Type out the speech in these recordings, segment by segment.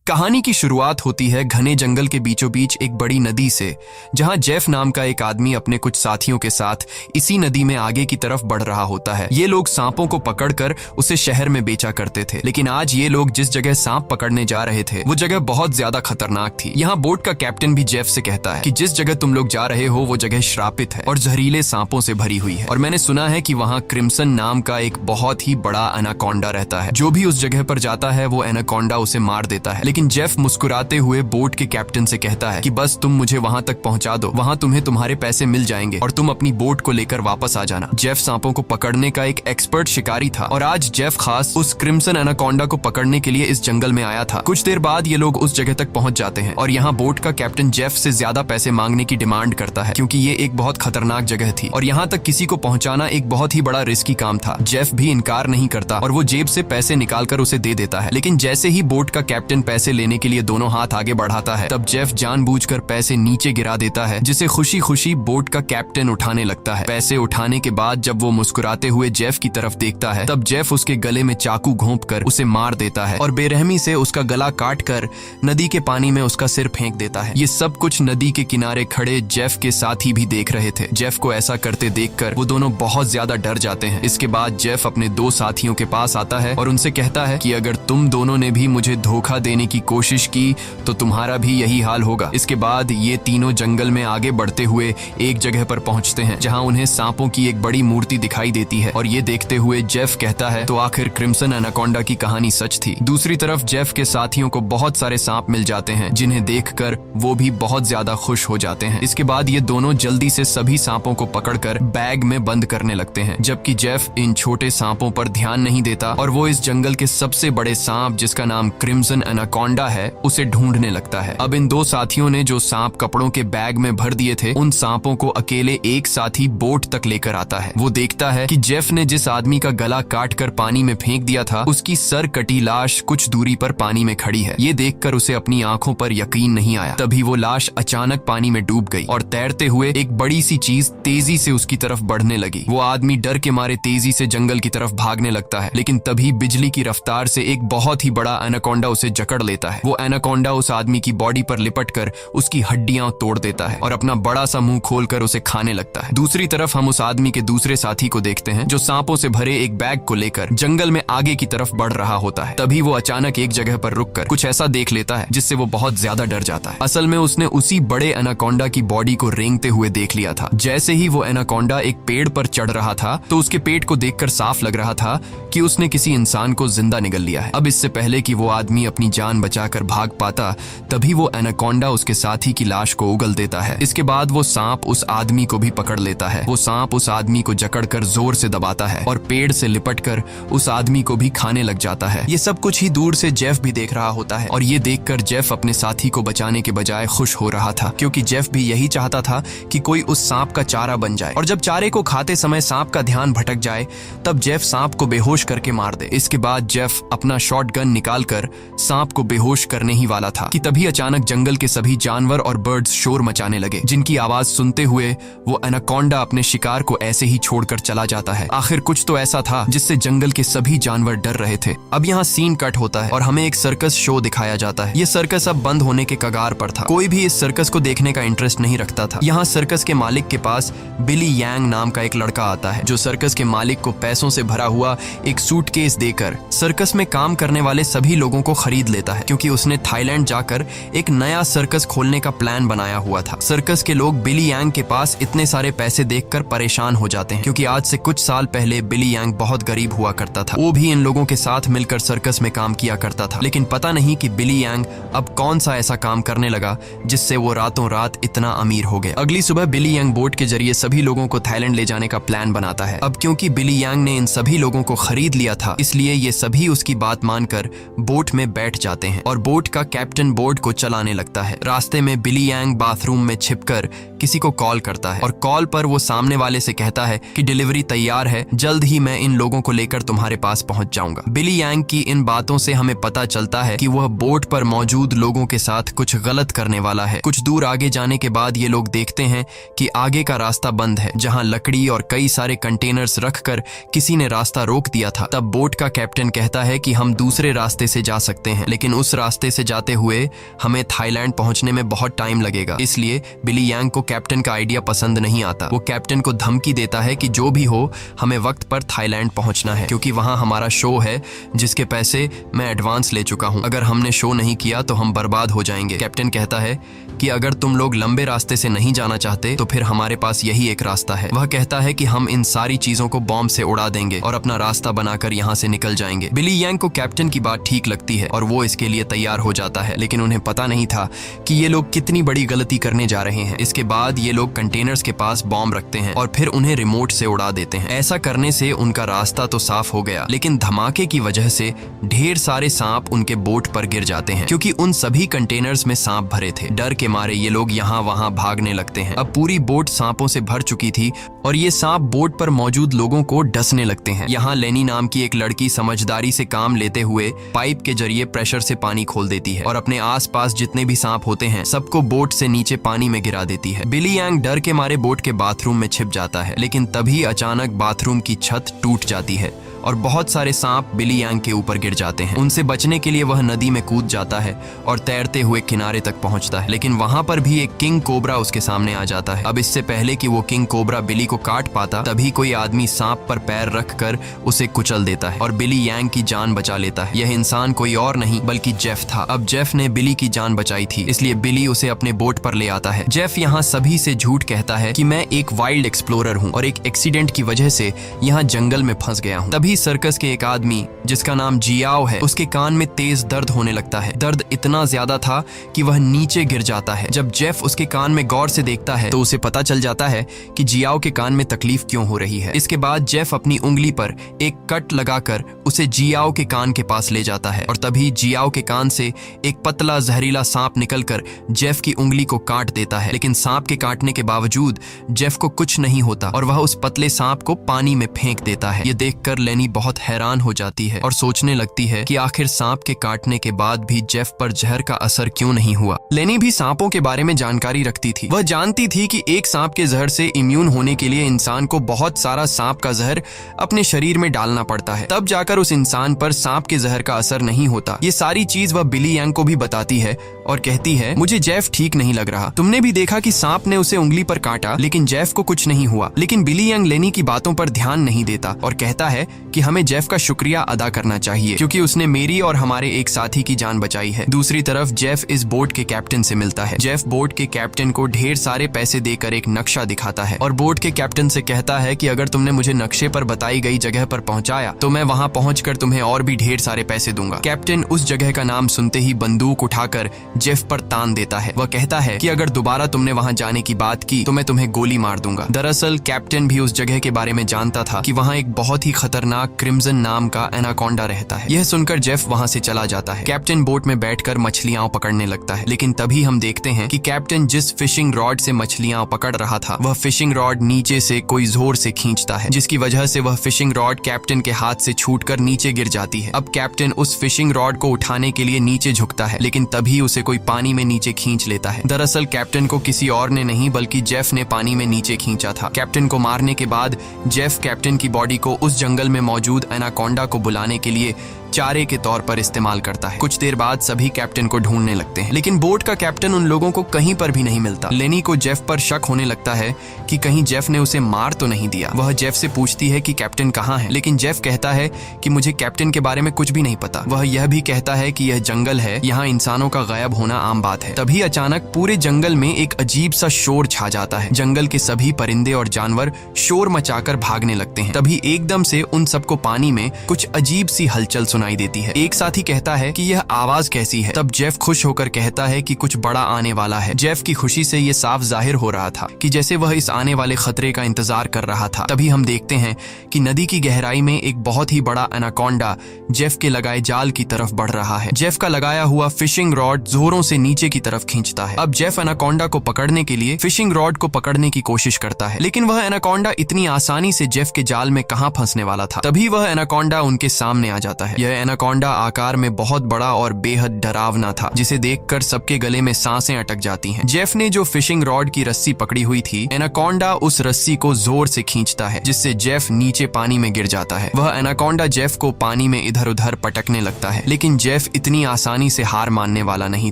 कहानी की शुरुआत होती है घने जंगल के बीचों बीच एक बड़ी नदी से, जहां जेफ नाम का एक आदमी अपने कुछ साथियों के साथ इसी नदी में आगे की तरफ बढ़ रहा होता है। ये लोग सांपों को पकड़कर उसे शहर में बेचा करते थे, लेकिन आज ये लोग जिस जगह सांप पकड़ने जा रहे थे वो जगह बहुत ज्यादा खतरनाक थी। यहाँ बोट का कैप्टन भी जेफ से कहता है कि जिस जगह तुम लोग जा रहे हो वो जगह श्रापित है और जहरीले सांपों से भरी हुई है, और मैंने सुना है कि वहाँ क्रिम्सन नाम का एक बहुत ही बड़ा एनाकोंडा रहता है। जो भी उस जगह पर जाता है वो एनाकोंडा उसे मार देता है। लेकिन जेफ मुस्कुराते हुए बोट के कैप्टन से कहता है कि बस तुम मुझे वहां तक पहुंचा दो, वहां तुम्हें तुम्हारे पैसे मिल जाएंगे और तुम अपनी बोट को लेकर वापस आ जाना। जेफ सांपों को पकड़ने का एक एक्सपर्ट शिकारी था और आज जेफ खास उस क्रिम्सन एनाकोंडा को पकड़ने के लिए इस जंगल में आया था। कुछ देर बाद ये लोग उस जगह तक पहुंच जाते हैं और यहाँ बोट का कैप्टन जेफ से ज्यादा पैसे मांगने की डिमांड करता है, क्योंकि ये एक बहुत खतरनाक जगह थी और यहाँ तक किसी को पहुंचाना एक बहुत ही बड़ा रिस्की काम था। जेफ भी इनकार नहीं करता और वो जेब से पैसे निकालकर उसे दे देता है। लेकिन जैसे ही बोट का कैप्टन पैसे लेने के लिए दोनों हाथ आगे बढ़ाता है, तब जेफ जानबूझकर पैसे नीचे गिरा देता है, जिसे खुशी खुशी बोट का कैप्टन उठाने लगता है। पैसे उठाने के बाद जब वो मुस्कुराते हुए जेफ की तरफ देखता है, तब जेफ उसके गले में चाकू घोंपकर उसे मार देता है और बेरहमी से उसका गला काटकर नदी के पानी में उसका सिर फेंक देता है। ये सब कुछ नदी के किनारे खड़े जेफ के साथी भी देख रहे थे। जेफ को ऐसा करते देखकर वो दोनों बहुत ज्यादा डर जाते हैं। इसके बाद जेफ अपने दो साथियों के पास आता है और उनसे कहता है कि अगर तुम दोनों ने भी मुझे धोखा देने की कोशिश की तो तुम्हारा भी यही हाल होगा। इसके बाद ये तीनों जंगल में आगे बढ़ते हुए एक जगह पर पहुंचते हैं, जहां उन्हें सांपों की एक बड़ी मूर्ति दिखाई देती है और ये देखते हुए जेफ कहता है तो आखिर क्रिम्सन एनाकोंडा की कहानी सच थी। दूसरी तरफ जेफ के साथियों को बहुत सारे सांप मिल जाते हैं, जिन्हें देखकर वो भी बहुत ज्यादा खुश हो जाते हैं। इसके बाद ये दोनों जल्दी से सभी सांपों को पकड़कर बैग में बंद करने लगते हैं, जबकि जेफ इन छोटे सांपों पर ध्यान नहीं देता और वो इस जंगल के सबसे बड़े सांप, जिसका नाम क्रिम्सन एनाकोंडा है, उसे ढूंढने लगता है। अब इन दो साथियों ने जो सांप कपड़ों के बैग में भर दिए थे, उन सांपों को अकेले एक साथी बोट तक लेकर आता है। वो देखता है कि जेफ ने जिस आदमी का गला काटकर पानी में फेंक दिया था, उसकी सर कटी लाश कुछ दूरी पर पानी में खड़ी है। ये देखकर उसे अपनी आंखों पर यकीन नहीं आया। तभी वो लाश अचानक पानी में डूब गई और तैरते हुए एक बड़ी सी चीज तेजी से उसकी तरफ बढ़ने लगी। वो आदमी डर के मारे तेजी से जंगल की तरफ भागने लगता है, लेकिन तभी बिजली की रफ्तार से एक बहुत ही बड़ा एनाकोंडा उसे जकड़ लेता है। वो एनाकोंडा उस आदमी की बॉडी पर लिपटकर उसकी हड्डियां तोड़ देता है और अपना बड़ा सा मुंह खोलकर उसे खाने लगता है। दूसरी तरफ हम उस आदमी के दूसरे साथी को देखते हैं, जो सांपों से भरे एक बैग को लेकर जंगल में आगे की तरफ बढ़ रहा होता है। तभी वो अचानक एक जगह पर रुककर कुछ ऐसा देख लेता है जिससे वो बहुत ज्यादा डर जाता है। असल में उसने उसी बड़े एनाकोंडा की बॉडी को रेंगते हुए देख लिया था। जैसे ही वो एनाकोंडा एक पेड़ पर चढ़ रहा था, तो उसके पेट को देखकर साफ लग रहा था कि उसने किसी इंसान को जिंदा निगल लिया है। अब इससे पहले कि वो आदमी अपनी जान बचाकर भाग पाता, तभी वो एनाकोंडा उसके साथी की लाश को उगल देता है। इसके बाद वो सांप उस आदमी को भी पकड़ लेता है। वो सांप उस आदमी को जकड़कर जोर से दबाता है और पेड़ से लिपटकर उस आदमी को भी खाने लग जाता है। ये सब कुछ ही दूर से जेफ भी देख रहा होता है और ये देखकर जेफ अपने साथी को बचाने के बजाय खुश हो रहा था, क्योंकि जेफ भी यही चाहता था कि कोई उस सांप का चारा बन जाए और जब चारे को खाते समय सांप का ध्यान भटक जाए, तब जेफ सांप को बेहोश करके मार दे। इसके बाद जेफ अपना शॉटगन निकालकर सांप को बेहोश करने ही वाला था कि तभी अचानक जंगल के सभी जानवर और बर्ड्स शोर मचाने लगे, जिनकी आवाज सुनते हुए वो एनाकोंडा अपने शिकार को ऐसे ही छोड़कर चला जाता है। आखिर कुछ तो ऐसा था जिससे जंगल के सभी जानवर डर रहे थे। अब यहाँ सीन कट होता है और हमें एक सर्कस शो दिखाया जाता है। ये सर्कस अब बंद होने के कगार पर था। कोई भी इस सर्कस को देखने का इंटरेस्ट नहीं रखता था। यहाँ सर्कस के मालिक के पास बिली यांग नाम का एक लड़का आता है, जो सर्कस के मालिक को पैसों से भरा हुआ एक सूटकेस देकर सर्कस में काम करने वाले सभी लोगों को खरीद लेता है, क्योंकि उसने थाईलैंड जाकर एक नया सर्कस खोलने का प्लान बनाया हुआ था। सर्कस के लोग बिली यांग के पास इतने सारे पैसे देखकर परेशान हो जाते हैं, क्योंकि आज से कुछ साल पहले बिली यांग बहुत गरीब हुआ करता था। वो भी इन लोगों के साथ मिलकर सर्कस में काम किया करता था, लेकिन पता नहीं कि बिली यांग अब कौन सा ऐसा काम करने लगा जिससे वो रातों रात इतना अमीर हो गया। अगली सुबह बिली यांग बोट के जरिए सभी लोगों को थाईलैंड ले जाने का प्लान बनाता है। अब क्योंकि बिली यांग ने इन सभी लोगों को खरीद लिया था, इसलिए ये सभी उसकी बात मानकर बोट में बैठ जाते हैं और बोट का कैप्टन बोट को चलाने लगता है। रास्ते में बिली यांग बाथरूम में छिपकर किसी को कॉल करता है और कॉल पर वो सामने वाले से कहता है कि डिलीवरी तैयार है, जल्द ही मैं इन लोगों को लेकर तुम्हारे पास पहुंच जाऊंगा। बिली यांग की इन बातों से हमें पता चलता है कि वह बोट पर मौजूद लोगों के साथ कुछ गलत करने वाला है। कुछ दूर आगे जाने के बाद ये लोग देखते हैं कि आगे का रास्ता बंद है, जहां लकड़ी और कई सारे कंटेनर्स रखकर किसी ने रास्ता रोक दिया था। तब बोट का कैप्टन कहता है कि हम दूसरे रास्ते से जा सकते हैं, लेकिन उस रास्ते से जाते हुए हमें थाईलैंड पहुंचने में बहुत टाइम लगेगा। इसलिए बिली यांग को कैप्टन का आइडिया पसंद नहीं आता। वो कैप्टन को धमकी देता है कि जो भी हो हमें वक्त पर थाईलैंड पहुंचना है, क्योंकि वहां हमारा शो है जिसके पैसे मैं एडवांस ले चुका हूं। अगर हमने शो नहीं किया तो हम बर्बाद हो जाएंगे। कैप्टन कहता है कि अगर तुम लोग लंबे रास्ते से नहीं जाना चाहते तो फिर हमारे पास यही एक रास्ता है। वह कहता है कि हम इन सारी चीजों को बॉम्ब से उड़ा देंगे और अपना रास्ता बनाकर यहाँ से निकल जाएंगे। बिली यांग को कैप्टन की बात ठीक लगती है और वो इसके लिए तैयार हो जाता है, लेकिन उन्हें पता नहीं था कि ये लोग कितनी बड़ी गलती करने जा रहे हैं। इसके बाद ये लोग कंटेनर्स के पास बॉम्ब रखते हैं और फिर उन्हें रिमोट से उड़ा देते हैं। ऐसा करने से उनका रास्ता तो साफ हो गया, लेकिन धमाके की वजह से ढेर सारे सांप उनके बोट पर गिर जाते हैं, क्योंकि उन सभी कंटेनर्स में सांप भरे थे। डर के मारे ये लोग यहाँ वहाँ भागने लगते हैं। अब पूरी बोट सांपों से भर चुकी थी और ये सांप बोट पर मौजूद लोगों को डसने लगते हैं। यहाँ लेनी नाम की एक लड़की समझदारी से काम लेते हुए पाइप के जरिए प्रेशर से पानी खोल देती है और अपने आसपास जितने भी सांप होते हैं सबको बोट से नीचे पानी में गिरा देती है। बिली यांग डर के मारे बोट के बाथरूम में छिप जाता है, लेकिन तभी अचानक बाथरूम की छत टूट जाती है और बहुत सारे सांप बिली यांग के ऊपर गिर जाते हैं। उनसे बचने के लिए वह नदी में कूद जाता है और तैरते हुए किनारे तक पहुंचता है, लेकिन वहां पर भी एक किंग कोबरा उसके सामने आ जाता है। अब इससे पहले कि वो किंग कोबरा बिली को काट पाता, तभी कोई आदमी सांप पर पैर रखकर उसे कुचल देता है और बिली यांग की जान बचा लेता है। यह इंसान कोई और नहीं बल्कि जेफ था। अब जेफ ने बिली की जान बचाई थी, इसलिए बिली उसे अपने बोट पर ले आता है। जेफ यहाँ सभी से झूठ कहता है कि मैं एक वाइल्ड एक्सप्लोरर हूँ और एक एक्सीडेंट की वजह से यहाँ जंगल में फंस गया हूँ। तभी सर्कस के एक आदमी जिसका नाम जियाओ है, उसके कान में तेज दर्द होने लगता है। दर्द इतना ज्यादा था कि वह नीचे गिर जाता है। जब जेफ उसके कान में गौर से देखता है तो उसे पता चल जाता है कि जियाओ के कान में तकलीफ क्यों हो रही है। इसके बाद जेफ अपनी उंगली पर एक कट लगाकर उसे जियाओ के कान के पास ले जाता है और तभी जियाओ के कान से एक पतला जहरीला सांप निकलकर जेफ की उंगली को काट देता है, लेकिन सांप के काटने के बावजूद जेफ को कुछ नहीं होता और वह उस पतले सांप को पानी में फेंक देता है। ये देखकर लेनी बहुत हैरान हो जाती है और सोचने लगती है कि आखिर सांप के काटने के बाद भी जेफ पर जहर का असर क्यों नहीं हुआ। लेनी भी सांपों के बारे में जानकारी रखती थी। वह जानती थी कि एक सांप के जहर से इम्यून होने के लिए इंसान को बहुत सारा सांप का जहर अपने शरीर में डालना पड़ता है, तब जाकर उस इंसान पर सांप के जहर का असर नहीं होता। ये सारी चीज वह बिली यांग को भी बताती है और कहती है, मुझे जेफ ठीक नहीं लग रहा। तुमने भी देखा कि सांप ने उसे उंगली पर काटा, लेकिन जेफ को कुछ नहीं हुआ। लेकिन बिली यांग लेनी की बातों पर ध्यान नहीं देता और कहता है कि हमें जेफ का शुक्रिया अदा करना चाहिए, क्योंकि उसने मेरी और हमारे एक साथी की जान बचाई है। दूसरी तरफ जेफ इस बोट के कैप्टन से मिलता है। जेफ बोट के कैप्टन को ढेर सारे पैसे देकर एक नक्शा दिखाता है और बोट के कैप्टन से कहता है कि अगर तुमने मुझे नक्शे पर बताई गई जगह पर पहुंचाया तो मैं वहां पहुंचकर तुम्हें और भी ढेर सारे पैसे दूंगा। कैप्टन उस जगह का नाम सुनते ही बंदूक उठाकर जेफ पर तान देता है। वह कहता है कि अगर दोबारा तुमने वहां जाने की बात की तो मैं तुम्हें गोली मार दूंगा। दरअसल कैप्टन भी उस जगह के बारे में जानता था कि वहां एक बहुत ही खतरनाक क्रिम्सन नाम का एनाकोंडा रहता है। यह सुनकर जेफ वहां से चला जाता है। कैप्टन बोट में बैठकर मछलियां पकड़ने लगता है, लेकिन तभी हम देखते हैं कि कैप्टन जिस फिशिंग रॉड से मछलियां पकड़ रहा था वह फिशिंग रॉड नीचे से कोई जोर से खींचता है, जिसकी वजह से वह फिशिंग रॉड कैप्टन के हाथ से छूटकर नीचे गिर जाती है। अब कैप्टन उस फिशिंग रॉड को उठाने के लिए नीचे झुकता है, लेकिन तभी उसे कोई पानी में नीचे खींच लेता है। दरअसल कैप्टन को किसी और ने नहीं बल्कि जेफ ने पानी में नीचे खींचा था। कैप्टन को मारने के बाद जेफ कैप्टन की बॉडी को उस जंगल में मौजूद एनाकोंडा को बुलाने के लिए चारे के तौर पर इस्तेमाल करता है। कुछ देर बाद सभी कैप्टन को ढूंढने लगते हैं, लेकिन बोट का कैप्टन उन लोगों को कहीं पर भी नहीं मिलता। लेनी को जेफ पर शक होने लगता है कि कहीं जेफ ने उसे मार तो नहीं दिया। वह जेफ से पूछती है कि कैप्टन कहाँ है, लेकिन जेफ कहता है कि मुझे कैप्टन के बारे में कुछ भी नहीं पता। वह यह भी कहता है कि यह जंगल है, यहाँ इंसानों का गायब होना आम बात है। तभी अचानक पूरे जंगल में एक अजीब सा शोर छा जाता है। जंगल के सभी परिंदे और जानवर शोर मचाकर भागने लगते हैं। तभी एकदम से उन सबको पानी में कुछ अजीब सी हलचल सुनाई देती है। एक साथी कहता है कि यह आवाज कैसी है। तब जेफ खुश होकर कहता है कि कुछ बड़ा आने वाला है। जेफ की खुशी से यह साफ जाहिर हो रहा था कि जैसे वह इस आने वाले खतरे का इंतजार कर रहा था। तभी हम देखते हैं कि नदी की गहराई में एक बहुत ही बड़ा एनाकोंडा जेफ के लगाए जाल की तरफ बढ़ रहा है। जेफ का लगाया हुआ फिशिंग रॉड जोरों से नीचे की तरफ खींचता है। अब जेफ एनाकोंडा को पकड़ने के लिए फिशिंग रॉड को पकड़ने की कोशिश करता है, लेकिन वह एनाकोंडा इतनी आसानी से जेफ के जाल में कहां फंसने वाला था। तभी वह एनाकोंडा उनके सामने आ जाता है। यह एनाकोंडा आकार में बहुत बड़ा और बेहद डरावना था, जिसे देखकर सबके गले में सांसें अटक जाती हैं। जेफ ने जो फिशिंग रॉड की रस्सी पकड़ी हुई थी, एनाकोंडा उस रस्सी को जोर से खींचता है, जिससे जेफ नीचे पानी में गिर जाता है। वह एनाकोंडा जेफ को पानी में इधर उधर पटकने लगता है, लेकिन जेफ इतनी आसानी से हार मानने वाला नहीं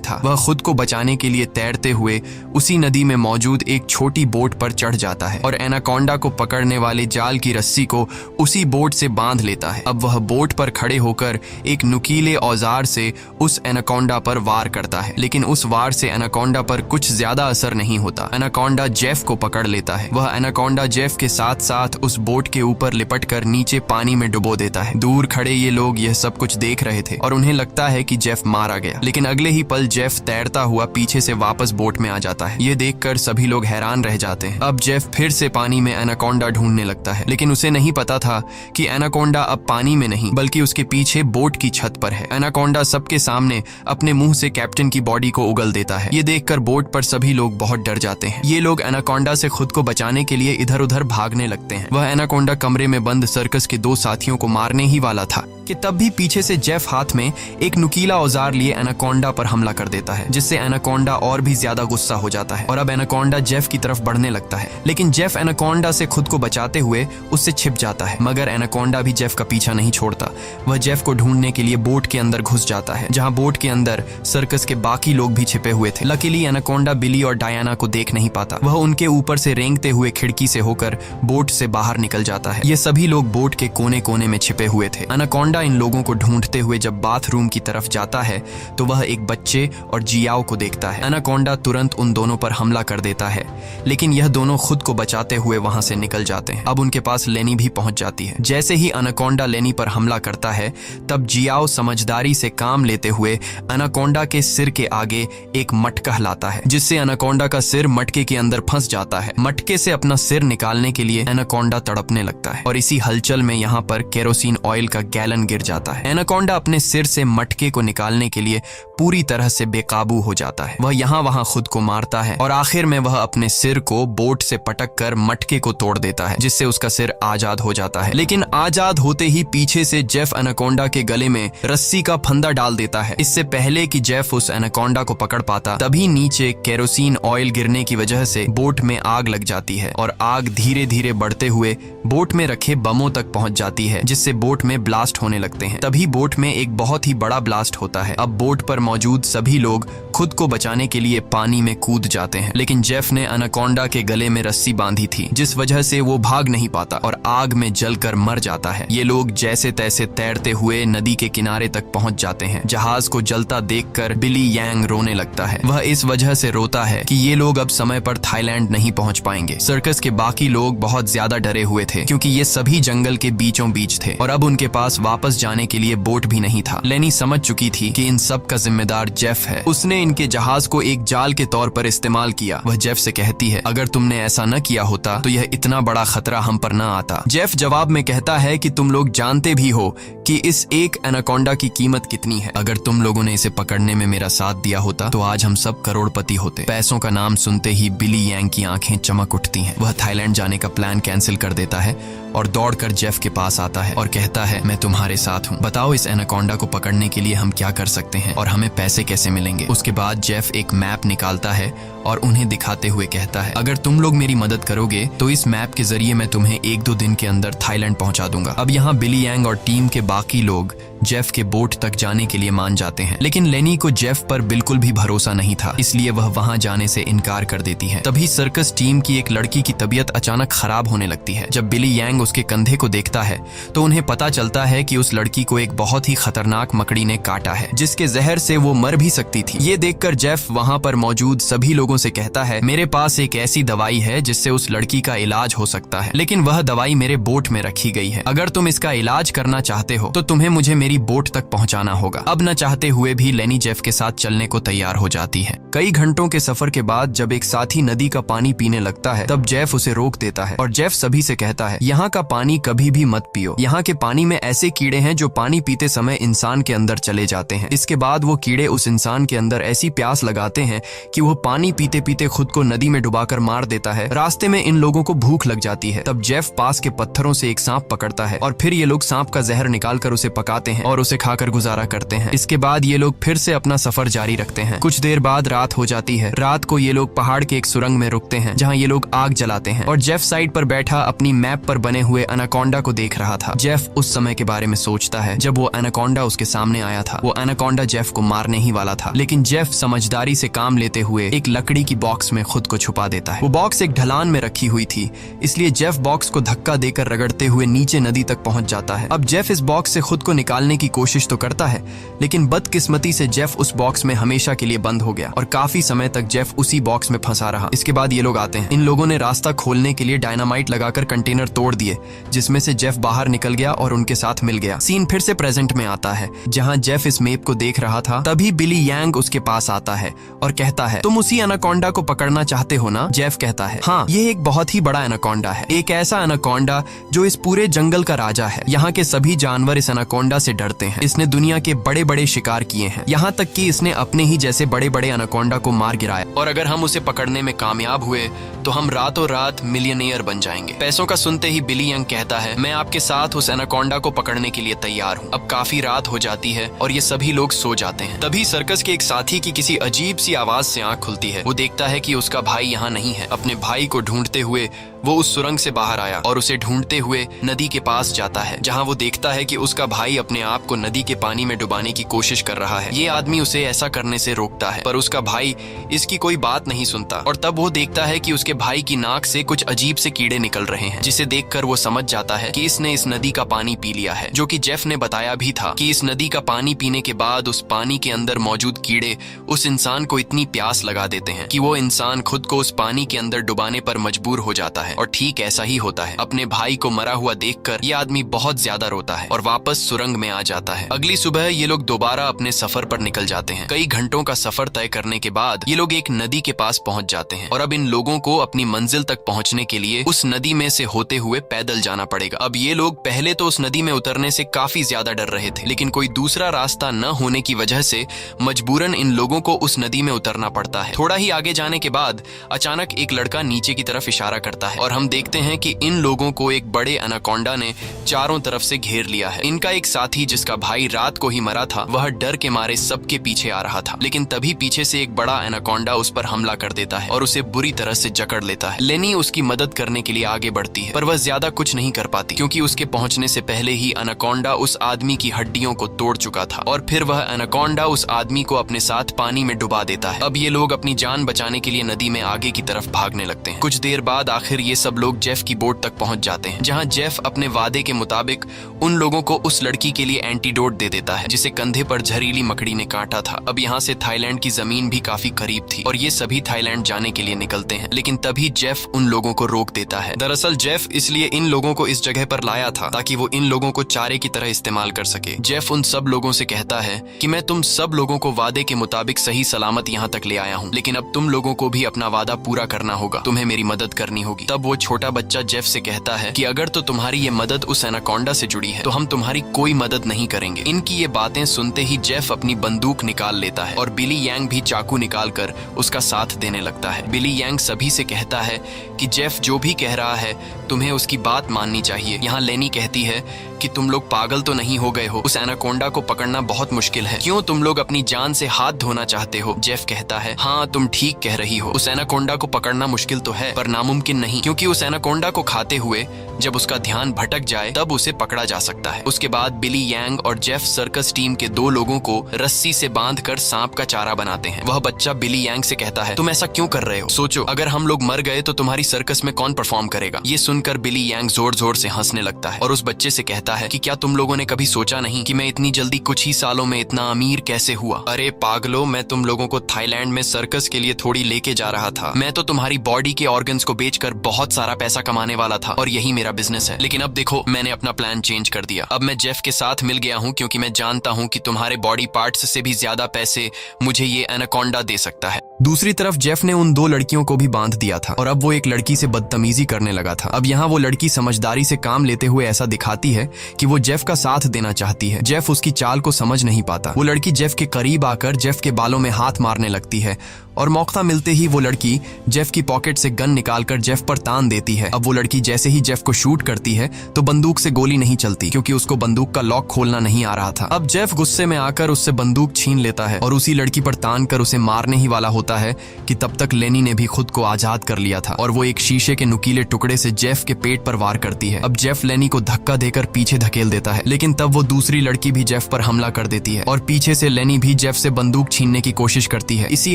था। वह खुद को बचाने के लिए तैरते हुए उसी नदी में मौजूद एक छोटी बोट पर चढ़ जाता है और एनाकोंडा को पकड़ने वाले जाल की रस्सी को उसी बोट से बांध लेता है। अब वह बोट पर खड़े होकर एक नुकीले औजार से उस एनाकोंडा पर वार करता है, लेकिन उस वार से एनाकोंडा पर कुछ ज्यादा असर नहीं होता। एनाकोंडा जेफ को पकड़ लेता है। वह एनाकोंडा जेफ के साथ साथ उस बोट के ऊपर लिपटकर नीचे पानी में डुबो देता है। दूर खड़े ये लोग यह सब कुछ देख रहे थे और उन्हें लगता है कि जेफ मारा गया, लेकिन अगले ही पल जेफ तैरता हुआ पीछे से वापस बोट में आ जाता है। ये देखकर सभी लोग हैरान रह जाते हैं। अब जेफ फिर से पानी में एनाकोंडा ढूंढने लगता है, लेकिन उसे नहीं पता था कि एनाकोंडा अब पानी में नहीं बल्कि उसके पीछे बोट की छत पर है। एनाकोंडा सबके सामने अपने मुंह से कैप्टन की बॉडी को उगल देता है। ये देखकर बोट पर सभी लोग बहुत डर जाते हैं। ये लोग एनाकोंडा से खुद को बचाने के लिए इधर उधर भागने लगते हैं। वह एनाकोंडा कमरे में बंद सर्कस के 2 साथियों को मारने ही वाला था कि तब भी पीछे से जेफ हाथ में एक नुकीला औजार लिए एनाकोंडा पर हमला कर देता है, जिससे एनाकोंडा और भी ज्यादा गुस्सा हो जाता है और अब एनाकोंडा जेफ की तरफ बढ़ने लगता है। लेकिन जेफ एनाकोंडा से खुद को बचाते हुए उससे छिप जाता है, मगर एनाकोंडा भी जेफ का पीछा नहीं छोड़ता। वह जेफ को ढूंढने के लिए बोट के अंदर घुस जाता है, जहां बोट के अंदर सर्कस के बाकी लोग भी छिपे हुए थे। लकीली एनाकोंडा बिली और डायना को देख नहीं पाता। वह उनके ऊपर से रेंगते हुए खिड़की से होकर बोट से बाहर निकल जाता है। ये सभी लोग बोट के कोने कोने में छिपे हुए थे। एनाकोंडा इन लोगों को ढूंढते हुए जब बाथरूम की तरफ जाता है तो वह एक बच्चे और जियाओ को देखता है। एनाकोंडा तुरंत उन दोनों पर हमला कर देता है, लेकिन यह दोनों खुद को बचाते हुए वहां से निकल जाते हैं। अब उनके पास लेनी भी पहुंच जाती है। जैसे ही एनाकोंडा लेनी पर हमला करता है, तब जियाओ समझदारी से काम लेते हुए एनाकोंडा के सिर के आगे एक मटका लाता है, जिससे एनाकोंडा का सिर मटके के अंदर फंस जाता है। मटके से अपना सिर निकालने के लिए एनाकोंडा तड़पने लगता है और इसी हलचल में यहाँ पर केरोसिन ऑयल का गैलन गिर जाता है। एनाकोंडा अपने सिर से मटके को निकालने के लिए पूरी तरह से बेकाबू हो जाता है। वह यहाँ वहां खुद को मारता है और आखिर में वह अपने सिर को बोट से पटक कर मटके को तोड़ देता है, जिससे उसका सिर आजाद हो जाता है। लेकिन आजाद होते ही पीछे से जेफ एनाकोंडा के गले में रस्सी का फंदा डाल देता है। इससे पहले कि जेफ उस एनाकोंडा को पकड़ पाता, तभी नीचे केरोसिन ऑयल गिरने की वजह से बोट में आग लग जाती है और आग धीरे धीरे बढ़ते हुए बोट में रखे बमों तक पहुंच जाती है, जिससे बोट में ब्लास्ट होने लगते हैं। तभी बोट में एक बहुत ही बड़ा ब्लास्ट होता है। अब बोट पर मौजूद सभी लोग खुद को बचाने के लिए पानी में कूद जाते हैं, लेकिन जेफ ने एनाकोंडा के गले में रस्सी बांधी थी, जिस वजह से वो भाग नहीं पाता और आग में जलकर मर जाता है। ये लोग जैसे तैसे तैरते हुए नदी के किनारे तक पहुंच जाते हैं। जहाज को जलता देखकर बिली यांग रोने लगता है। वह इस वजह से रोता है कि ये लोग अब समय पर थाईलैंड नहीं पहुंच पाएंगे। सर्कस के बाकी लोग बहुत ज्यादा डरे हुए थे, क्योंकि ये सभी जंगल के बीचों बीच थे और अब उनके पास वापस जाने के लिए बोट भी नहीं था। लेनी समझ चुकी थी कि इन सब का जिम्मेदार जेफ है। उसने इनके जहाज को एक जाल के तौर पर इस्तेमाल किया। वह जेफ से कहती है, अगर तुमने ऐसा न किया होता तो यह इतना बड़ा खतरा हम पर न आता। जेफ जवाब में कहता है कि तुम लोग जानते भी हो कि इस एक एनाकोंडा की कीमत कितनी है। अगर तुम लोगों ने इसे पकड़ने में मेरा साथ दिया होता तो आज हम सब करोड़पति होते। पैसों का नाम सुनते ही बिली यांग की आंखें चमक उठती हैं। वह थाईलैंड जाने का प्लान कैंसिल कर देता है और दौड़कर जेफ के पास आता है और कहता है, मैं तुम्हारे साथ हूँ। बताओ इस एनाकोंडा को पकड़ने के लिए हम क्या कर सकते हैं और हमें पैसे कैसे मिलेंगे। उसके बाद जेफ एक मैप निकालता है और उन्हें दिखाते हुए कहता है, अगर तुम लोग मेरी मदद करोगे तो इस मैप के जरिए मैं तुम्हें 1-2 दिन के अंदर थाईलैंड पहुंचा दूंगा। अब यहाँ बिली यांग और टीम के बाकी लोग जेफ के बोट तक जाने के लिए मान जाते हैं, लेकिन लेनी को जेफ पर बिल्कुल भी भरोसा नहीं था, इसलिए वह वहां जाने से इनकार कर देती है। तभी सर्कस टीम की एक लड़की की तबीयत अचानक खराब होने लगती है। जब बिली यांग उसके कंधे को देखता है तो उन्हें पता चलता है कि उस लड़की को एक बहुत ही खतरनाक मकड़ी ने काटा है, जिसके जहर से वो मर भी सकती थी। ये देखकर जेफ वहां पर मौजूद सभी लोगों से कहता है, मेरे पास एक ऐसी दवाई है जिससे उस लड़की का इलाज हो सकता है, लेकिन वह दवाई मेरे बोट में रखी गई है। अगर तुम इसका इलाज करना चाहते हो तो तुम्हें मुझे मेरी बोट तक पहुंचाना होगा। अब न चाहते हुए भी लेनी जेफ के साथ चलने को तैयार हो जाती है। कई घंटों के सफर के बाद जब एक साथी नदी का पानी पीने लगता है, तब जेफ उसे रोक देता है और जेफ सभी से कहता है, यहाँ का पानी कभी भी मत पियो। यहाँ के पानी में ऐसे कीड़े हैं जो पानी पीते समय इंसान के अंदर चले जाते हैं। इसके बाद वो कीड़े उस इंसान के अंदर ऐसी प्यास लगाते हैं कि वो पानी पीते पीते खुद को नदी में डुबाकर मार देता है। रास्ते में इन लोगों को भूख लग जाती है। तब जेफ पास के पत्थरों से एक सांप पकड़ता है और फिर ये लोग सांप का जहर निकालकर उसे पकाते हैं और उसे खाकर गुजारा करते हैं। इसके बाद ये लोग फिर से अपना सफर जारी रखते हैं। कुछ देर बाद रात हो जाती है। रात को ये लोग पहाड़ के एक सुरंग में रुकते हैं जहाँ ये लोग आग जलाते हैं और जेफ साइड पर बैठा अपनी मैप पर बने हुए एनाकोंडा को देख रहा था। जेफ उस समय के बारे में सोचता है जब वो एनाकोंडा उसके सामने आया था। वो एनाकोंडा जेफ को मारने ही वाला था, लेकिन जेफ समझदारी से काम लेते हुए एक लकड़ी की बॉक्स में खुद को छुपा देता है। वो बॉक्स एक ढलान में रखी हुई थी, इसलिए जेफ बॉक्स को धक्का देकर रगड़ते हुए नीचे नदी तक पहुंच जाता है। अब जेफ इस बॉक्स से खुद को निकालने की कोशिश तो करता है, लेकिन बदकिस्मती से जेफ उस बॉक्स में हमेशा के लिए बंद हो गया और काफी समय तक जेफ उसी बॉक्स में फंसा रहा। इसके बाद ये लोग आते हैं। इन लोगों ने रास्ता खोलने के लिए डायनामाइट लगाकर कंटेनर तोड़ दिए, जिसमें से जेफ बाहर निकल गया और उनके साथ मिल गया। सीन फिर से प्रेजेंट में आता है जहां जेफ इस मैप को देख रहा था। तभी बिली यांग उसके पास आता है और कहता है, तुम उसी एनाकोंडा को पकड़ना चाहते हो ना? जेफ कहता है, हाँ, ये एक बहुत ही बड़ा एनाकोंडा है, एक ऐसा एनाकोंडा जो इस पूरे जंगल का राजा है। यहाँ के सभी जानवर इस एनाकोंडा से डरते हैं। इसने दुनिया के बड़े बड़े शिकार किए हैं, यहाँ तक कि इसने अपने ही जैसे बड़े बड़े एनाकोंडा को मार गिराया, और अगर हम उसे पकड़ने में कामयाब हुए तो हम रातों रात मिलियनेयर बन जाएंगे। पैसों का सुनते ही बिली यंग कहता है, मैं आपके साथ उस एनाकोंडा को पकड़ने के लिए तैयार हूँ। अब काफी रात हो जाती है और ये सभी लोग सो जाते हैं। तभी सर्कस के एक साथी की किसी अजीब सी आवाज से आंख खुलती है। वो देखता है कि उसका भाई यहाँ नहीं है। अपने भाई को ढूंढते हुए वो उस सुरंग से बाहर आया और उसे ढूंढते हुए नदी के पास जाता है, जहाँ वो देखता है कि उसका भाई अपने आप को नदी के पानी में डुबाने की कोशिश कर रहा है। ये आदमी उसे ऐसा करने से रोकता है, पर उसका भाई इसकी कोई बात नहीं सुनता। और तब वो देखता है कि उसके भाई की नाक से कुछ अजीब से कीड़े निकल रहे हैं, जिसे देखकर वो समझ जाता है कि इसने इस नदी का पानी पी लिया है। जो कि जेफ ने बताया भी था कि इस नदी का पानी पीने के बाद उस पानी के अंदर मौजूद कीड़े उस इंसान को इतनी प्यास लगा देते हैं कि वो इंसान खुद को उस पानी के अंदर डुबाने पर मजबूर हो जाता है। और ठीक ऐसा ही होता है। अपने भाई को मरा हुआ देखकर ये आदमी बहुत ज्यादा रोता है और वापस सुरंग में आ जाता है। अगली सुबह ये लोग दोबारा अपने सफर पर निकल जाते हैं। कई घंटों का सफर तय करने के बाद ये लोग एक नदी के पास पहुंच जाते हैं और अब इन लोगों को अपनी मंजिल तक पहुंचने के लिए उस नदी में से होते हुए पैदल जाना पड़ेगा। अब ये लोग पहले तो उस नदी में उतरने से काफी ज्यादा डर रहे थे, लेकिन कोई दूसरा रास्ता न होने की वजह से मजबूरन इन लोगों को उस नदी में उतरना पड़ता है। थोड़ा ही आगे जाने के बाद अचानक एक लड़का नीचे की तरफ इशारा करता है और हम देखते हैं कि इन लोगों को एक बड़े एनाकोंडा ने चारों तरफ से घेर लिया है। इनका एक साथी जिसका भाई रात को ही मरा था, वह डर के मारे सबके पीछे आ रहा था, लेकिन तभी पीछे से एक बड़ा एनाकोंडा उस पर हमला कर देता है और उसे बुरी तरह से जकड़ लेता है। लेनी उसकी मदद करने के लिए आगे बढ़ती है, पर वह ज्यादा कुछ नहीं कर पाती क्योंकि उसके पहुंचने से पहले ही एनाकोंडा उस आदमी की हड्डियों को तोड़ चुका था और फिर वह एनाकोंडा उस आदमी को अपने साथ पानी में डुबा देता है। अब ये लोग अपनी जान बचाने के लिए नदी में आगे की तरफ भागने लगते हैं। कुछ देर बाद आखिर ये सब लोग जेफ की बोट तक पहुंच जाते हैं, जहां जेफ अपने वादे के मुताबिक उन लोगों को उस लड़की के लिए एंटीडोट दे देता है जिसे कंधे पर जहरीली मकड़ी ने काटा था। अब यहाँ से थाईलैंड की जमीन भी काफी करीब थी और ये सभी थाईलैंड जाने के लिए निकलते हैं, लेकिन तभी जेफ उन लोगों को रोक देता है। दरअसल जेफ इसलिए इन लोगों को इस जगह पर लाया था ताकि वो इन लोगों को चारे की तरह इस्तेमाल कर सके। जेफ उन सब लोगों से कहता है कि मैं तुम सब लोगों को वादे के मुताबिक सही सलामत यहाँ तक ले आया हूँ, लेकिन अब तुम लोगों को भी अपना वादा पूरा करना होगा, तुम्हें मेरी मदद करनी होगी। तब वो छोटा बच्चा जेफ से कहता है कि अगर तो तुम्हारी ये मदद उस एनाकोंडा से जुड़ी है तो हम तुम्हारी कोई मदद नहीं करेंगे। इनकी ये बातें सुनते ही जेफ अपनी बंदूक निकाल लेता है और बिली यांग भी चाकू निकालकर उसका साथ देने लगता है। बिली यांग सभी से कहता है कि जेफ जो भी कह रहा है तुम्हें उसकी बात माननी चाहिए। यहाँ लेनी कहती है कि तुम लोग पागल तो नहीं हो गए हो, उस एनाकोंडा को पकड़ना बहुत मुश्किल है, क्यों तुम लोग अपनी जान से हाथ धोना चाहते हो? जेफ कहता है, हाँ तुम ठीक कह रही हो, उस एनाकोंडा को पकड़ना मुश्किल तो है पर नामुमकिन नहीं, क्योंकि उस एनाकोंडा को खाते हुए जब उसका ध्यान भटक जाए तब उसे पकड़ा जा सकता है। उसके बाद बिली यांग और जेफ सर्कस टीम के 2 लोगों को रस्सी से बांधकर सांप का चारा बनाते हैं। वह बच्चा बिली यांग से कहता है, तुम ऐसा क्यों कर रहे हो? सोचो अगर हम लोग मर गए तो तुम्हारी सर्कस में कौन परफॉर्म करेगा? ये सुनकर बिली यांग जोर जोर से हंसने लगता है और उस बच्चे से कहता है कि क्या तुम लोगों ने कभी सोचा नहीं कि मैं इतनी जल्दी कुछ ही सालों में इतना अमीर कैसे हुआ? अरे पागलो, मैं तुम लोगों को थाईलैंड में सर्कस के लिए थोड़ी लेके जा रहा था। मैं तो तुम्हारी बॉडी के ऑर्गन्स को बेचकर बहुत सारा पैसा कमाने वाला था और यही मेरा बिजनेस है, लेकिन अब देखो मैंने अपना प्लान चेंज कर दिया। अब मैं जेफ के साथ मिल गया हूँ क्योंकि मैं जानता हूँ कि तुम्हारे बॉडी पार्ट्स से भी ज्यादा पैसे मुझे ये एनाकोंडा दे सकता है। दूसरी तरफ जेफ ने उन 2 लड़कियों को भी बांध दिया था और अब वो एक लड़की से बदतमीजी करने लगा था। अब यहाँ वो लड़की समझदारी से काम लेते हुए ऐसा दिखाती है कि वो जेफ का साथ देना चाहती है। जेफ उसकी चाल को समझ नहीं पाता। वो लड़की जेफ के करीब आकर जेफ के बालों में हाथ मारने लगती है और मौका मिलते ही वो लड़की जेफ की पॉकेट से गन निकालकर जेफ पर तान देती है। अब वो लड़की जैसे ही जेफ को शूट करती है तो बंदूक से गोली नहीं चलती क्योंकि उसको बंदूक का लॉक खोलना नहीं आ रहा था। अब जेफ गुस्से में आकर उससे बंदूक छीन लेता है और उसी लड़की पर तान कर उसे मारने ही वाला होता है कि तब तक लेनी ने भी खुद को आजाद कर लिया था और वो एक शीशे के नुकीले टुकड़े से जेफ के पेट पर वार करती है। अब जेफ लेनी को धक्का देकर पीछे धकेल देता है, लेकिन तब वो दूसरी लड़की भी जेफ पर हमला कर देती है और पीछे से लेनी भी जेफ से बंदूक छीनने की कोशिश करती है। इसी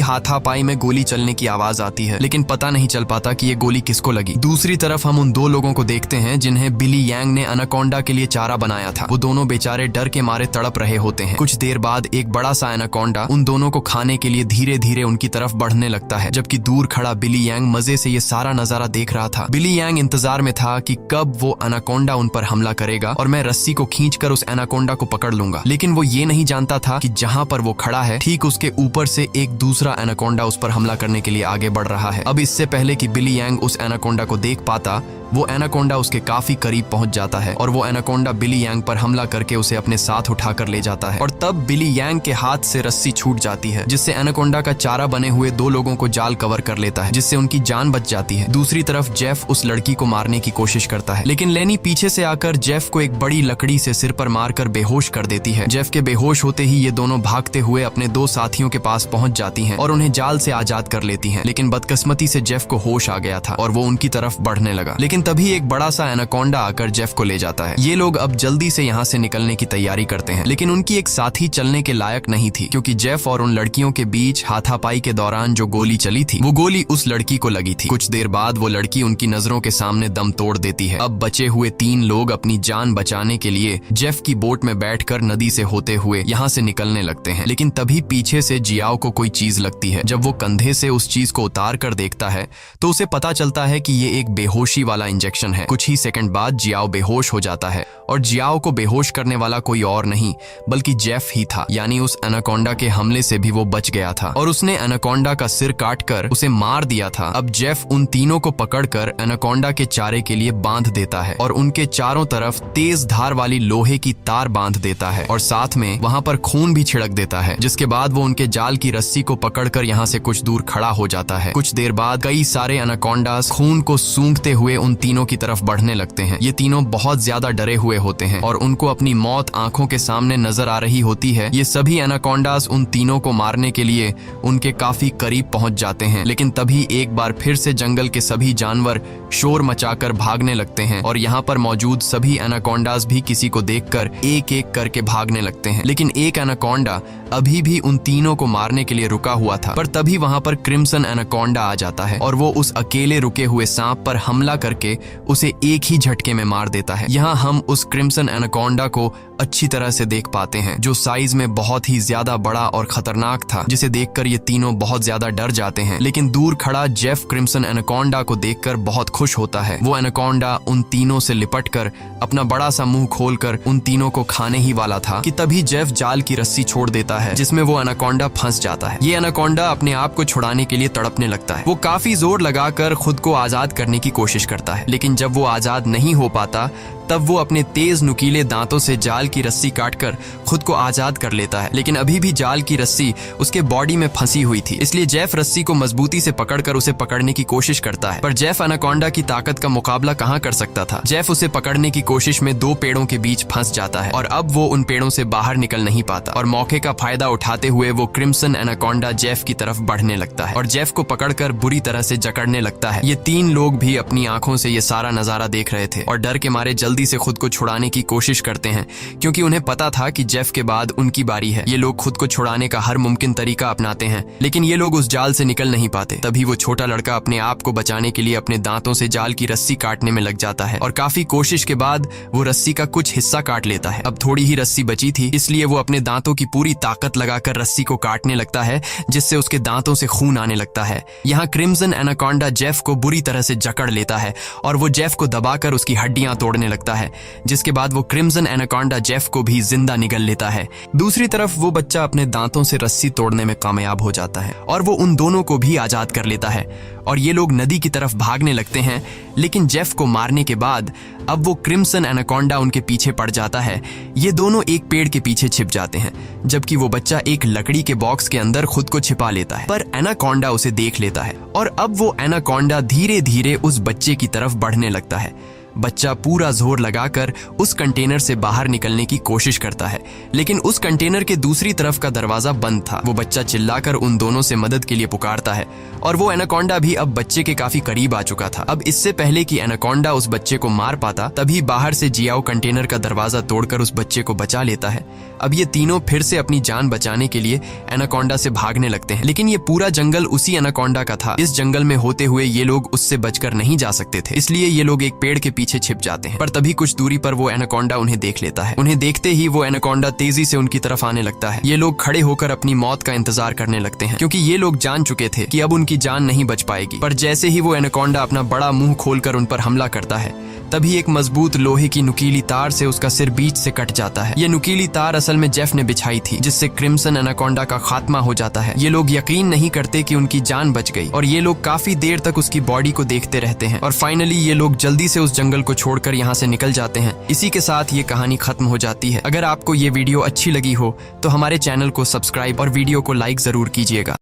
हाथापाई में गोली चलने की आवाज आती है, लेकिन पता नहीं चल पाता कि ये गोली किसको लगी। दूसरी तरफ हम उन 2 लोगों को देखते हैं जिन्हें बिली यांग ने एनाकोंडा के लिए चारा बनाया था। वो दोनों बेचारे डर के मारे तड़प रहे होते हैं। कुछ देर बाद एक बड़ा सा एनाकोंडा उन दोनों को खाने के लिए धीरे धीरे उनकी तरफ बढ़ने लगता है, जबकि दूर खड़ा बिली यांग मजे से ये सारा नजारा देख रहा था। बिली यांग इंतजार में था कि कब वो एनाकोंडा उन पर हमला करेगा और मैं रस्सी को खींचकर उस एनाकोंडा को पकड़ लूंगा। लेकिन वो ये नहीं जानता था कि जहां पर वो खड़ा है ठीक उसके ऊपर से एक दूसरा एनाकोंडा उस पर हमला करने के लिए आगे बढ़ रहा है। अब इससे पहले कि बिली यांग उस एनाकोंडा को देख पाता, वो एनाकोंडा उसके काफी करीब पहुंच जाता है और वो एनाकोंडा बिली यांग पर हमला करके उसे अपने साथ उठाकर ले जाता है और तब बिली यांग के हाथ से रस्सी छूट जाती है, जिससे एनाकोंडा का चारा बने हुए 2 लोगों को जाल कवर कर लेता है, जिससे उनकी जान बच जाती है। दूसरी तरफ जेफ उस लड़की को मारने की कोशिश करता है, लेकिन लेनी पीछे से आकर जेफ को एक बड़ी लकड़ी से सिर पर मारकर बेहोश कर देती है। जेफ के बेहोश होते ही ये दोनों भागते हुए अपने 2 साथियों के पास पहुंच जाती हैं और उन्हें जाल से आजाद कर लेती हैं। लेकिन बदकिस्मती से जेफ को होश आ गया था और वो उनकी तरफ बढ़ने लगा, लेकिन तभी एक बड़ा सा एनाकोंडा आकर जेफ को ले जाता है। ये लोग अब जल्दी से यहाँ से निकलने की तैयारी करते हैं, लेकिन उनकी एक साथी चलने के लायक नहीं थी क्योंकि जेफ और उन लड़कियों के बीच हाथापाई के दौरान जो गोली चली थी वो गोली उस लड़की को लगी थी। कुछ देर बाद वो लड़की उनकी नजरों के सामने दम तोड़ देती है। अब बचे हुए 3 लोग अपनी जान बचाने के लिए जेफ की बोट में बैठकर नदी से होते हुए यहाँ से निकलने लगते हैं, लेकिन तभी पीछे से जियाओ को कोई चीज लगती है। जब वो कंधे से उस चीज को उतार कर देखता है तो उसे पता चलता है कि ये एक बेहोशी वाला इंजेक्शन है। कुछ ही सेकंड बाद जियाओ बेहोश हो जाता है और जियाओ को बेहोश करने वाला कोई और नहीं बल्कि जेफ ही था, यानी उस एनाकोंडा के हमले से भी वो बच गया था और उसने एनाकोंडा का सिर काटकर उसे मार दिया था। अब जेफ उन तीनों को पकड़कर एनाकोंडा के चारे के लिए बांध देता है और उनके चारों तरफ तेज धार वाली लोहे की तार बांध देता है और साथ में वहां पर खून भी छिड़क देता है, जिसके बाद वो उनके जाल की रस्सी को पकड़कर यहाँ से कुछ दूर खड़ा हो जाता है। कुछ देर बाद कई सारे एनाकोंडास खून को सूंघते हुए उन तीनों की तरफ बढ़ने लगते हैं। ये तीनों बहुत ज्यादा डरे हुए होते हैं और उनको अपनी मौत आंखों के सामने नजर आ रही होती है। ये सभी एनाकोंडास उन तीनों को मारने के लिए उनके काफी करीब पहुंच जाते हैं, लेकिन तभी एक बार फिर से जंगल के सभी जानवर शोर मचाकर भागने लगते हैं और यहाँ पर मौजूद सभी एनाकोंडास भी किसी को देखकर एक एक करके भागने लगते हैं। लेकिन एक एनाकोंडा अभी भी उन तीनों को मारने के लिए रुका हुआ था, पर तभी वहां पर क्रिम्सन एनाकोंडा आ जाता है और वो उस अकेले रुके हुए सांप पर हमला करके उसे एक ही झटके में मार देता है। यहाँ हम उस क्रिम्सन एनाकोंडा को अच्छी तरह से देख पाते हैं, जो साइज में बहुत ही ज्यादा बड़ा और खतरनाक था, जिसे देखकर ये तीनों बहुत ज्यादा डर जाते हैं। लेकिन दूर खड़ा जेफ क्रिम्सन एनाकोंडा को देखकर बहुत खुश होता है। वो एनाकोंडा उन तीनों से लिपटकर अपना बड़ा सा मुंह खोलकर उन तीनों को खाने ही वाला था कि तभी जेफ जाल की रस्सी छोड़ देता है, जिसमें वो एनाकोंडा फंस जाता है। ये एनाकोंडा अपने आप को छुड़ाने के लिए तड़पने लगता है। वो काफी जोर लगाकर खुद को आजाद करने की कोशिश करता है, लेकिन जब वो आजाद नहीं हो पाता तब वो अपने तेज नुकीले दांतों से जाल की रस्सी काटकर खुद को आजाद कर लेता है। लेकिन अभी भी जाल की रस्सी उसके बॉडी में फंसी हुई थी, इसलिए जेफ रस्सी को मजबूती से पकड़कर उसे पकड़ने की कोशिश करता है, पर जेफ एनाकोंडा की ताकत का मुकाबला कहां कर सकता था। जेफ उसे पकड़ने की कोशिश में 2 पेड़ों के बीच फंस जाता है और अब वो उन पेड़ों से बाहर निकल नहीं पाता और मौके का फायदा उठाते हुए वो क्रिम्सन एनाकोंडा जेफ की तरफ बढ़ने लगता है और जेफ को पकड़कर बुरी तरह से जकड़ने लगता है। ये 3 लोग भी अपनी आंखों से ये सारा नजारा देख रहे थे और डर के मारे जल्दी से खुद को छुड़ाने की कोशिश करते हैं, क्योंकि उन्हें पता था कि जेफ के बाद उनकी बारी है। ये लोग खुद को छुड़ाने का हर मुमकिन तरीका अपनाते हैं, लेकिन ये लोग उस जाल से निकल नहीं पाते। तभी वो छोटा लड़का अपने आप को बचाने के लिए अपने दांतों से जाल की रस्सी काटने में लग जाता है और काफी कोशिश के बाद वो रस्सी का कुछ हिस्सा काट लेता है। अब थोड़ी ही रस्सी बची थी, इसलिए वो अपने दांतों की पूरी ताकत लगाकर रस्सी को काटने लगता है, जिससे उसके दांतों से खून आने लगता है। यहाँ क्रिम्सन एनाकोंडा जेफ को बुरी तरह से जकड़ लेता है और वो जेफ को दबाकर उसकी हड्डियां तोड़ने लगता है। लगता है, जिसके बाद वो क्रिम्सन एनाकोंडा जेफ को भी जिंदा निगल लेता है। दूसरी तरफ वो बच्चा अपने दांतों से रस्सी तोड़ने में कामयाब हो जाता है और वो उन दोनों को भी आजाद कर लेता है और ये लोग नदी की तरफ भागने लगते हैं। लेकिन जेफ को मारने के बाद अब वो क्रिम्सन एनाकोंडा उनके पीछे पड़ जाता है। ये दोनों एक पेड़ के पीछे छिप जाते हैं, जबकि वो बच्चा एक लकड़ी के बॉक्स के अंदर खुद को छिपा लेता है। पर एनाकोंडा उसे देख लेता है और अब वो एनाकोंडा धीरे धीरे उस बच्चे की तरफ बढ़ने लगता है। बच्चा पूरा जोर लगाकर उस कंटेनर से बाहर निकलने की कोशिश करता है, लेकिन उस कंटेनर के दूसरी तरफ का दरवाजा बंद था। वो बच्चा चिल्लाकर उन दोनों से मदद के लिए पुकारता है और वो एनाकोंडा भी अब बच्चे के काफी करीब आ चुका था। अब इससे पहले कि एनाकोंडा उस बच्चे को मार पाता, तभी बाहर से जियाओ कंटेनर का दरवाजा तोड़कर उस बच्चे को बचा लेता है। अब ये तीनों फिर से अपनी जान बचाने के लिए एनाकोंडा से भागने लगते हैं, लेकिन ये पूरा जंगल उसी एनाकोंडा का था। इस जंगल में होते हुए ये लोग उससे बचकर नहीं जा सकते थे, इसलिए ये लोग एक पेड़ के पीछे छिप जाते हैं। पर तभी कुछ दूरी पर वो एनाकोंडा उन्हें देख लेता है। उन्हें देखते ही वो एनाकोंडा तेजी से उनकी तरफ आने लगता है। ये लोग खड़े होकर अपनी मौत का इंतजार करने लगते हैं, क्योंकि ये लोग जान चुके थे कि अब उनकी जान नहीं बच पाएगी। पर जैसे ही वो एनाकोंडा अपना बड़ा मुंह खोलकर उन पर हमला करता है, तभी एक मजबूत लोहे की नुकीली तार से उसका सिर बीच से कट जाता है। ये नुकीली तार असल में जेफ ने बिछाई थी, जिससे क्रिम्सन एनाकोंडा का खात्मा हो जाता है। ये लोग यकीन नहीं करते कि उनकी जान बच गई और ये लोग काफी देर तक उसकी बॉडी को देखते रहते हैं और फाइनली ये लोग जल्दी से उस जंगल को छोड़कर यहाँ से निकल जाते हैं। इसी के साथ ये कहानी खत्म हो जाती है। अगर आपको ये वीडियो अच्छी लगी हो तो हमारे चैनल को सब्सक्राइब और वीडियो को लाइक जरूर कीजिएगा।